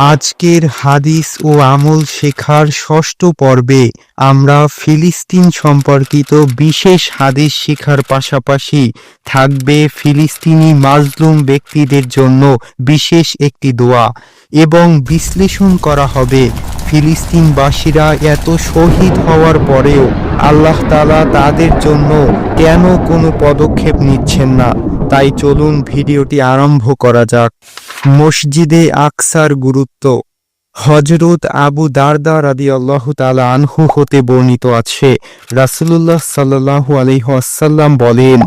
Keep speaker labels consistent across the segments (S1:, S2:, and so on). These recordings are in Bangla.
S1: আজকের হাদিস ও আমল শেখার ষষ্ঠ পর্বে আমরা ফিলিস্তিন সম্পর্কিত বিশেষ হাদিস শেখার পাশাপাশি থাকবে ফিলিস্তিনি মাজলুম ব্যক্তিদের জন্য বিশেষ একটি দোয়া এবং বিশ্লেষণ করা হবে ফিলিস্তিনবাসীরা এত শহীদ হওয়ার পরেও আল্লাহ তাআলা তাদের জন্য কেন কোনো পদক্ষেপ নিচ্ছেন না। তাই চলুন ভিডিওটি আরম্ভ করা যাক। মসজিদে আকসার গুরুত্ব। হযরত আবু দারদা রাদিয়াল্লাহু তাআলা আনহু হতে বর্ণিত আছে, রাসূলুল্লাহ সাল্লাল্লাহু আলাইহি ওয়াসাল্লাম বলেন,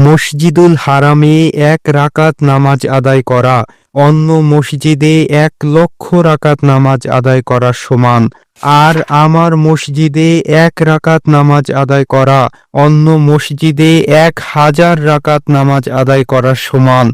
S1: মসজিদুল হারামে 1 রাকাত নামাজ আদায় করা অন্য মসজিদে 1,00,000 রাকাত নামাজ আদায় করার সমান। আর আমার মসজিদে 1 রাকাত নামাজ আদায় করা অন্য মসজিদে 1000 রাকাত নামাজ আদায় করার সমান।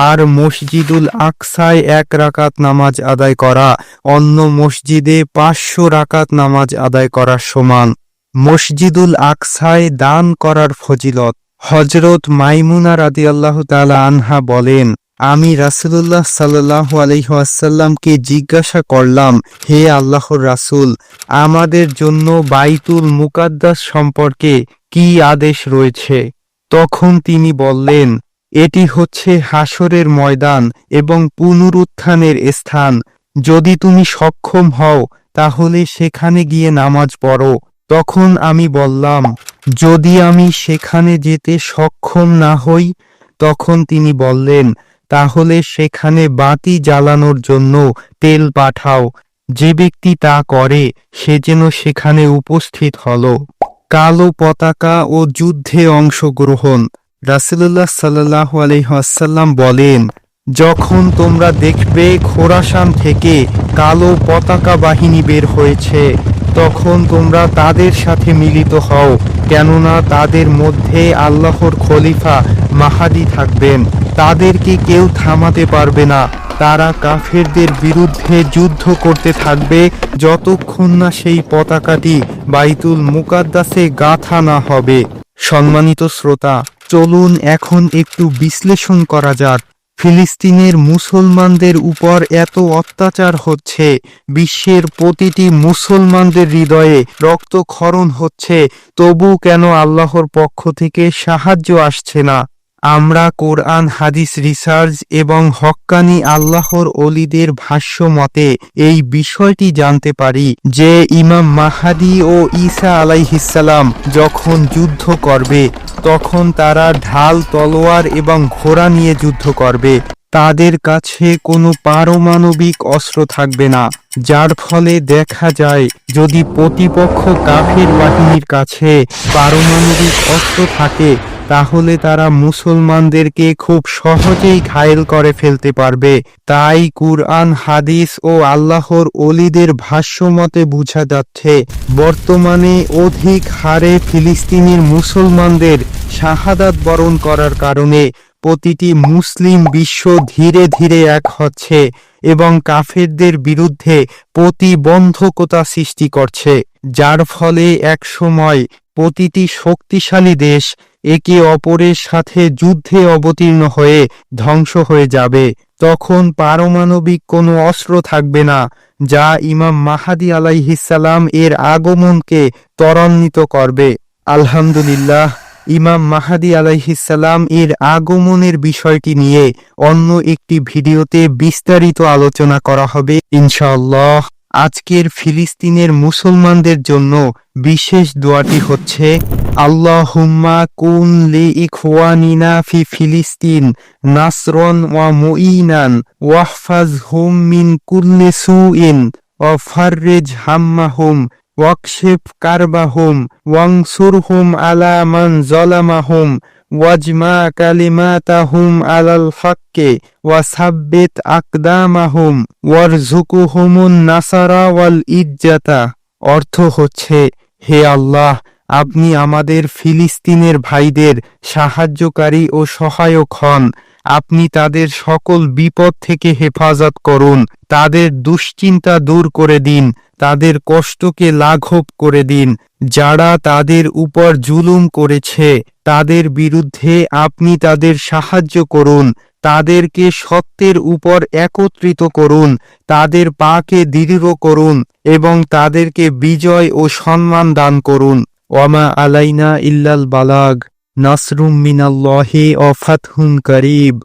S1: আর মসজিদুল আকসায় 1 রাকাত নামাজ আদায় করা অন্য মসজিদে 500 রাকাত নামাজ আদায় করার সমান। মসজিদুল আকসায় দান করার ফজিলত। হযরত মাইমুনা রাদিয়াল্লাহু তাআলা আনহা বলেন, আমি রাসূলুল্লাহ সাল্লাল্লাহু আলাইহি ওয়াসাল্লামকে জিজ্ঞাসা করলাম, হে আল্লাহর রাসূল, আমাদের জন্য বাইতুল মুকাদ্দাস সম্পর্কে কি আদেশ রয়েছে? তখন তিনি বললেন, এটি হচ্ছে হাসরের ময়দান এবং পুনরুত্থানের স্থান। যদি তুমি সক্ষম হও তাহলে সেখানে গিয়ে নামাজ পড়ো। তখন আমি বললাম, যদি আমি সেখানে যেতে সক্ষম না হই? তখন তিনি বললেন, তাহলে সেখানে বাতি জ্বালানোর জন্য তেল পাঠাও। যে ব্যক্তি তা করে সে যেন সেখানে উপস্থিত হলো। কালো পতাকা ও যুদ্ধে অংশগ্রহণ। রাসূলুল্লাহ সাল্লাল্লাহু আলাইহি ওয়াসাল্লাম বলেন, যখন তোমরা দেখবে খোরাসান থেকে কালো পতাকা বাহিনী বের হয়েছে, তখন তোমরা তাদের সাথে মিলিত হও, কেননা তাদের মধ্যে আল্লাহর খলিফা মাহাদী থাকবেন। তাদেরকে কেউ থামাতে পারবে না। তারা কাফেরদের বিরুদ্ধে যুদ্ধ করতে থাকবে যতক্ষণ না সেই পতাকাটি বাইতুল মুকাদ্দাসে গাঁথা না হবে। সম্মানিত শ্রোতা, চলুন এখন একটু বিশ্লেষণ করা যাক। ফিলিস্তিনের মুসলমানদের উপর এত অত্যাচার হচ্ছে, বিশ্বের প্রতিটি মুসলমানদের হৃদয়ে রক্তক্ষরণ হচ্ছে, তবু কেন আল্লাহর পক্ষ থেকে সাহায্য আসছে না? আমরা কোরআন হাদিস রিসার্চ এবং হক্কানি আল্লাহর ওলিদের ভাষ্য মতে এই বিষয়টি জানতে পারি যে ইমাম মাহাদি ও ঈসা আলাইহিসসালাম যখন যুদ্ধ করবে তখন তারা ঢাল, তলোয়ার এবং ঘোড়া নিয়ে যুদ্ধ করবে। তাদের কাছে কোনো পারমাণবিক অস্ত্র থাকবে না, যার ফলে দেখা যায় যদি প্রতিপক্ষ কাফের বাহিনীর কাছে পারমাণবিক অস্ত্র থাকে তাহলে তারা মুসলমানদেরকে খুব সহজেই ঘায়েল করে ফেলতে পারবে। তাই কুরআন, হাদিস ও আল্লাহর ওলিদের ভাষ্যমতে বোঝা যাচ্ছে বর্তমানে অধিক হারে ফিলিস্তিনের মুসলমানদের শাহাদাত বরণ করার কারণে প্রতিটি মুসলিম বিশ্ব ধীরে ধীরে এক হচ্ছে এবং কাফেরদের বিরুদ্ধে প্রতিবন্ধকতা সৃষ্টি করছে, যার ফলে একসময় প্রতিটি শক্তিশালী দেশ একে অপরের সাথে যুদ্ধে অবতীর্ণ হয়ে ধ্বংস হয়ে যাবে। তখন পারমাণবিক কোনো অস্ত্র থাকবে না যা ইমাম মাহাদি আলাইহিসসালাম এর আগমনকে ত্বরান্বিত করবে। আলহামদুলিল্লাহ, ইমাম মাহাদি আলাইহিসসালাম এর আগমনের বিষয়টি নিয়ে অন্য একটি ভিডিওতে বিস্তারিত আলোচনা করা হবে ইনশাআল্লাহ। আজকের ফিলিস্তিনের মুসলমানদের জন্য বিশেষ দোয়াটি হচ্ছে, আল্লাহুম্মা কুন লি ইখওয়ানিনা ফি ফিলিস্তিন নাসরন ওয়া মুঈনান ওয়াহফাজহুম মিন কুল্লি সুইন ওয়া ফাররিজ হাম্মাহুম ওয়াকশিফ কারবাহুম ওয়ানসুরহুম আলা মান যালামাহুম ওয়াজমা কালিমাতাহুম আলাল হাক্কি ওয়া সাব্বিত আকদামাহুম ওয়ারযুকহুমুন নাসারা ওয়াল ইজ্জাতা। অর্থ হচ্ছে, হে আল্লাহ, আপনি আমাদের ফিলিস্তিনের ভাইদের সাহায্যকারী ও সহায়ক হন। আপনি তাদের সকল বিপদ থেকে হেফাজত করুন, তাদের দুশ্চিন্তা দূর করে দিন, তাদের কষ্টকে লাঘব করে দিন। যারা তাদের উপর জুলুম করেছে তাদের বিরুদ্ধে আপনি তাদের সাহায্য করুন, তাদেরকে সত্যের উপর একত্রিত করুন, তাদের পাকে দৃঢ় করুন এবং তাদেরকে বিজয় ও সম্মান দান করুন। ওয়ামা আলাইনা ইল্লাল বালাগ, নাসরুম মিনাল্লাহি ওয়া ফাতহুন করিব।